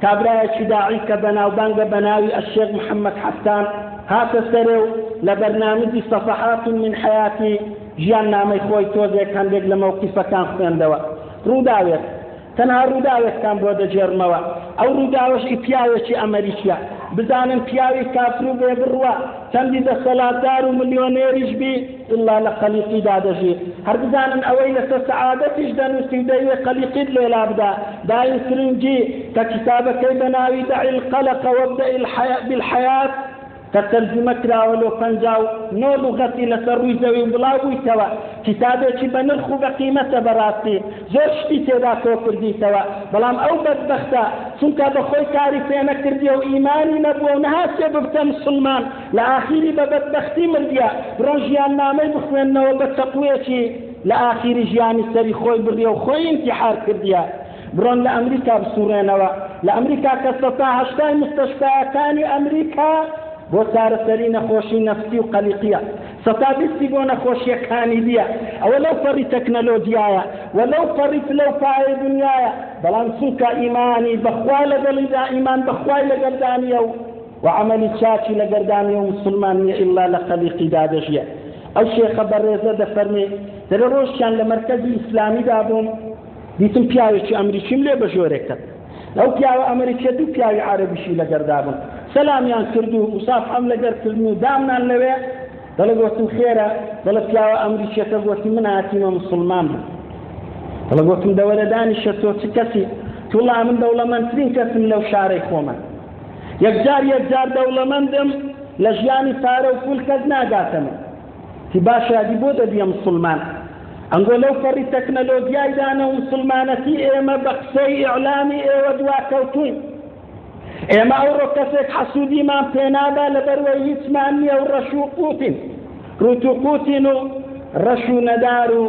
کابرایەکی داعی کە بەناوبانگە بە ناوی الشێخ محەممەد حەسان هاتە سەرێ و لە بەرنامجی سەفەحات من حەیاتی ژیان نامەی خۆی تۆزێک هەندێک لە مەوقیفەکان خوێندەوە. ڕووداوێت تەنها ڕووداوێکتان بۆ دەجێڕمەوە. ئەو ڕووداوەشی پیاوێکی ئەمریکیە، بزانن پیاوی کافر و بێ بڕوە چەندی دەسەڵاتدار و ملیۆنێریش بی ئللا لە قەلیقیدا دەژی. هەر بزانن ئەوەی لەسەر سەعادەتیش دەنووسی و دەیوێ قەلیقیت لێلا بدا. داین سرنجی کە کتابەکەی بە ناوی دەعی القەلق وابدەئی بالحەیات کە تەرجمە کراوە لۆ 59 لوغەتی لەسەر ڕووی زەوی و بڵاو بوویتەوە. کتابێکی بە نرخ و بە قیمەتە بەڕاستی، زۆر شتی تێدا تۆ کردیتەوە، بەڵام ئەو بەدبەختە چونکە بەخۆی کاری پێ نەکردیە و ئیمانی نەبووە و نەهاتێ ببتە مسلمان، لە ئاخیری بە بەدبەختی مردیە. بڕۆ ژیاننامەی بخوێننەوە بە چەقوێکی لە ئاخیری ژیانی سەری خۆی بڕیە و خۆی ئینتیحار کردیە. بڕۆن لە ئەمریکا بسوڕێنەوە. لە ئەمریکا کە 180 مستەشفیەکانی ئەمریکا بۆ چارەسەری نەخۆشی نەفسی و قەلیقیە، 120 بۆ نەخۆشیەکانی دیە. ئەوە لەو پەڕی تەکنەلۆجیایە و لەو پەڕی فلەوپایە دنیایە، بەڵام چونکە ئیمانی بەخوای لەگەڵیدا، ئیمان بەخوای لەگەردانیە و عەمەلی چاکی لەگەردانیە و مسلمان نییە ئیلا لە قەلیقیدا دەژیە. ئەو شێخە بەڕێزە دەفەرمێ دەرە ڕۆژیان لە مەرکەزی ئیسلامیدا بووم، دیتم پیاوێکی ئەمریکیم لێ بەژۆرێک کرد. لەو پیاوە ئەمریکیە دوو پیاوی عەرەبیشی لەگەردا بوون. سەلامیان کرد و مسافحەم لەگەر کردن و دامنان لەوێ. دەڵێ گوتم خێرە، دەڵێ پیاوە ئەمریکیەکە گوتی من هاتیمە مسلمان بوو. دەڵێ گوتم دەوەرە دانیشە تۆ چ کەسی؟ توڵا من دەوڵەمەندترین کەسم لەو شارەی خۆمە. یەکجار دەوڵەمەندم لە ژیانی پارە و پول کەس ناگاتەمە. تی باشادی بۆ دەبیە مسلمان. ئەنگۆ لەو پەڕی تەکنەلۆجیایدانە و مسلمانەتی ئێمە بە قسەی ئیعلامی ئێوە دواکەوتوین. ئێمە ئەوڕۆ کەسێک حەسوودیمان پێنادا لەبەرەوەی هیچمان نییە و ڕەش و قوتین، ڕوت و قوتین و ڕەش و نەدار و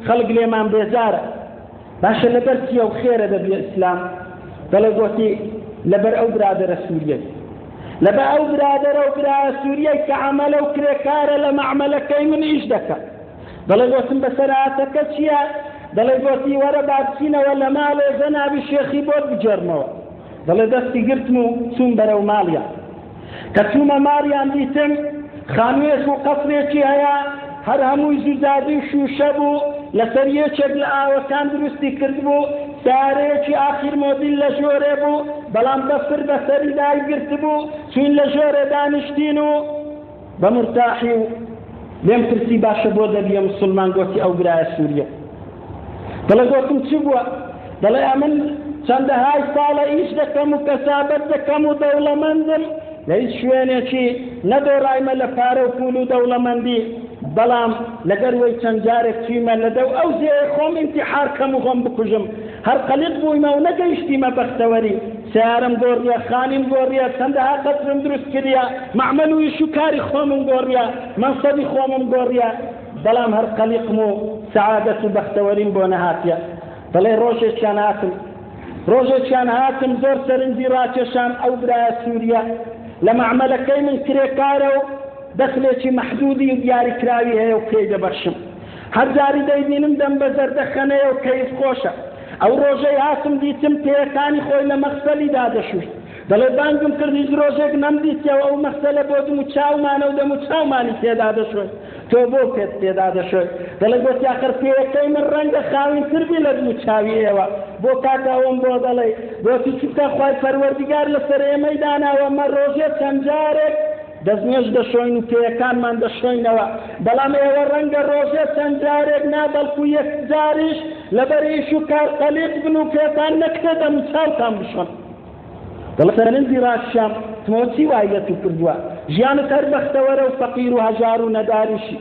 خەڵک لێمان بێزارە. باشە لەبەر چیە و خێرە دەبێ ئیسلام؟ دەڵێ گوتی لەبەر ئەو برادەرە سووریەی، لەبەر ئەو برادەرە و برایە سووریەی کە عەمەلە و کرێکارە لە مەعمەلەکەی من ئیش دەکە. دەڵێ گوتم بەسەرهاتەکە چییە؟ دەڵێ گوتی وەرە با بچینەوە لە ماڵێ زەنابی شێخی بۆت بجێڕمەوە. دەڵێ دەستی گرتم و چوون بەرەو ماڵیان. کە چوومە ماڵیان دیتم خانوێک و قەسرێکی هەیە، هەر هەمووی زوزادی و شوشە بوو، لەسەر یەکێک لە ئاوەکان دروستی کرد بوو، سارەیەکی ئاخیر مۆدیل لە ژۆرێ بوو، بەڵام بەفر بەسەری دایگرت بوو. چوین لە ژۆرێ دانیشتین و بە مرتاحی و لێم پرسی باشە بۆ دەبیە مسلمان؟ گوتی ئەو برایە سووریە. دەڵێ گوتم چ بووە؟ دەڵێ ئەمن چەندەهای ساڵە ئیش دەکەم و کەسابەت دەکەم و دەوڵەمەندم، لە هیچ شوێنێکی نەدۆڕایمە لە پارە و پول و دەوڵەمەندی، بەڵام لەگەروەی چەند جارێک چوویمە لەدەو ئەو زێی خۆم ئینتیحار کەم و خۆم بکوژم. هەر قەلیق بوویمە و نەگەیشتیمە بەختەوەری. سیارم گۆڕیە، خانیم گۆڕیە، چەندەها قەسرم دروست کردیە، مەعمەل و ئیش و کاری خۆمم گۆڕیە، مەنسەبی خۆمم گۆڕیە، بەڵام هەر قەلیقم و سەعادەت و بەختەوەریم بۆ نەهاتیە. دەڵێ ڕۆژێکیان هاتم زۆر سەرنجی ڕاکێشان ئەو برایە سووریە لە مەعمەلەکەی من کرێکارە و دەخلێکی مەحدودی و دیاریکراوی هەیە و پێی دەبەخشم. هەر جاری دەیبینم دەم بە زەردەخەنەیە و کەیف خۆشە. ئەو ڕۆژەی هاتم دیتم پێیەکانی خۆی لە مەخسەلیدا دەشوشت. دەڵێ بانگم کرد هیچ ڕۆژێک نەمدیتەوە ئەو مەخسەلە بۆ دم و چاومانە و دەم و چاومانی تێدا دەشوێت. تۆ بۆ پێت تێدا دەشوێت؟ دەڵێ گوتی ئاخر پێیەکەی من ڕەنگە خاوینتر بی لە دم و چاوی ئێوە. بۆ کاتەوەم بۆ دەڵێ گوتی چونکە خوای پەروەردیگار لەسەر ئێمەی داناوە مە ڕۆژێ چەند جارێک دەستنوێژ دەشۆین و پێیەکانمان دەشۆینەوە، بەڵام ئێوە ڕەنگە ڕۆژێ چەند جارێک نابەڵکو یەک جاریش لەبەر ئیش و کار قەلیق بن و پێتان نەکرێ دەم و چاوتان بشۆن. دەڵێ سەرنجی ڕاشیان تمەوە چی وای لە تو کردووە؟ ژیانت هەر بەختەوەرە و فەقیر و هەژار و نەداریشی.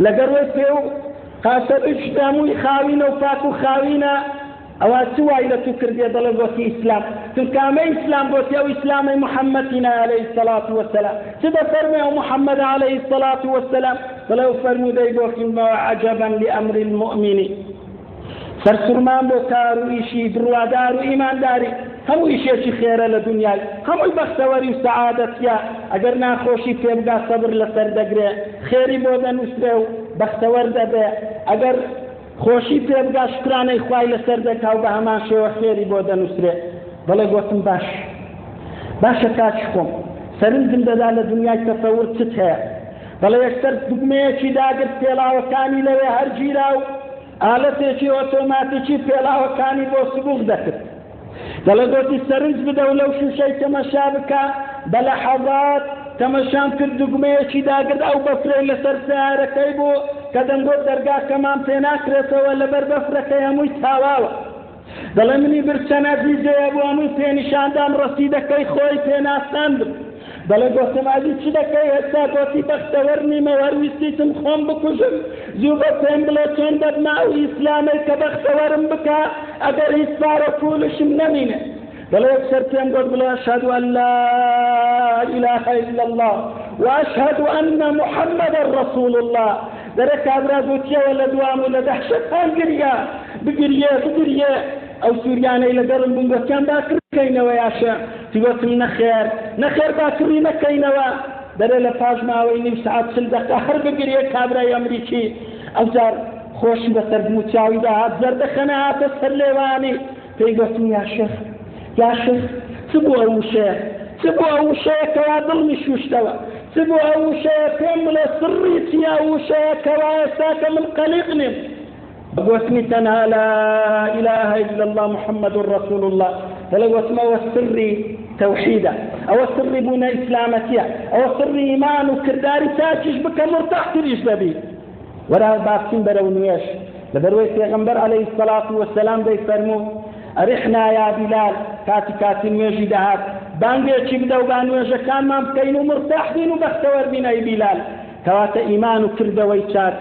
لەگەڕێ پێ و قاسە ئشتامووی خاوینە و پاک و خاوینە، ئەوە چ وای لە تو کردێ؟ دەڵێ گوتی ئیسلام. چونکەمە ئیسلام گوتی ئەو ئیسلامی محەممەدینە عەلەیهی السەڵات وەسەلام. چ دەفەرمێ ئەو محەممەد عەلەیهی السەڵات وەسەلام؟ دەڵێ و فەرموودەی گۆخینمەوە عەجەبەن لئەمری المؤمینی. سەرسوورمان بۆ کار و ئیشی بڕوادار و ئیمانداری هەموو ئیشێکی خێرە لە دنیای، هەمووی بەختەوەری و سەعادەتیە. ئەگەر ناخۆشی پێبگا سەبر لەسەر دەگرێ، خێری بۆ دەنووسرێ و بەختەوەر دەبێ. ئەگەر خۆشی پێبگا شکرانەی خوای لەسەر دەکا و بە هەمان شێوە خێری بۆ دەنووسرێ. بەڵێ گوتم باشە کاچی خۆم سەرنجم دەدا لە دنیای تەسەور چت هەیە بەڵێ یەکسەر دوگمەیەکی داگرت پێڵاوەکانی لەوێ هەرگیرا و ئالەتێکی ئۆتۆماتیکی پێڵاوەکانی بۆ سبوغ دەکرد دەڵێ گوتی سەرنج بدە و لەو شوشەی تەمەشا بکە بە لەحەظات تەمەشام کرد دوگمەیەکی داگرت ئەو بەفرەی لەسەر سیارەکەی بوو کە دەنگۆ دەرگاکەمان پێ ناکرێتەوە لەبەر بەفرەکەی هەمووی تاواوە دەڵێ منی برچەنە دیزەیە بوو هەمووی پێنیشاندام ڕەسیدەکەی خۆی پێناساندم دەڵێ گۆتم ئازی چ دەکەی هێستا گۆتی بەختەوەر نیمە وەرویستیتم خۆم بکوژم زوو بە پێم بڵێ چۆن دەبماوی ئیسلامی کە بەختەوەرم بکە ئەگەر هیچ پارە پوولشم نەمینێ دەڵێ یەکسەر پێم گوت بڵێ ئەشهەد ئەن لا إله إلا الله وأشهد أن محمدا رسول الله دەرێ کابرا گوتیەوە لە دوام و لە دەحشەتان گریا بگریێ ئەو سووریانەی لەگەڵم بوون گوتیان باکردکەینەوە یاشە تیگوتم نەخێر باکردی نەکەینەوە دەرێ لە پاش ماوەی نیم سعات 40 دقیقە هەر بگریێ کابرای ئەمریکی ئەوجار خۆشی بەسەر موچاوی داهات زەردەخەنە هاتە سەر لێوانی پێی گوتم یاشە چ بوو ئەو وشەیە کەوا دڵمی شوشتەوە چ بوو ئەو وشەیە پێم بڵێ سڕی چیە وشەیە کەوا ئێستا کە من قەلیق نیم بوسمي تنها لا إله إلا الله محمد رسول الله فلو اسمه السري توحيدا أو السري بنا إسلامتيا أو السري إيمان وكرداري تاجش بك مرتاح تريش ببي ولا باسين برو نويش لبروي پیغمبر عليه الصلاة والسلام دي فرمو أرحنا يا بلال كاتي نويجي دهات بانجي چي بدو بانويجا كان ما بكينو مرتاح دينو بختور بنا بلال كواتا إيمان وكردوي چار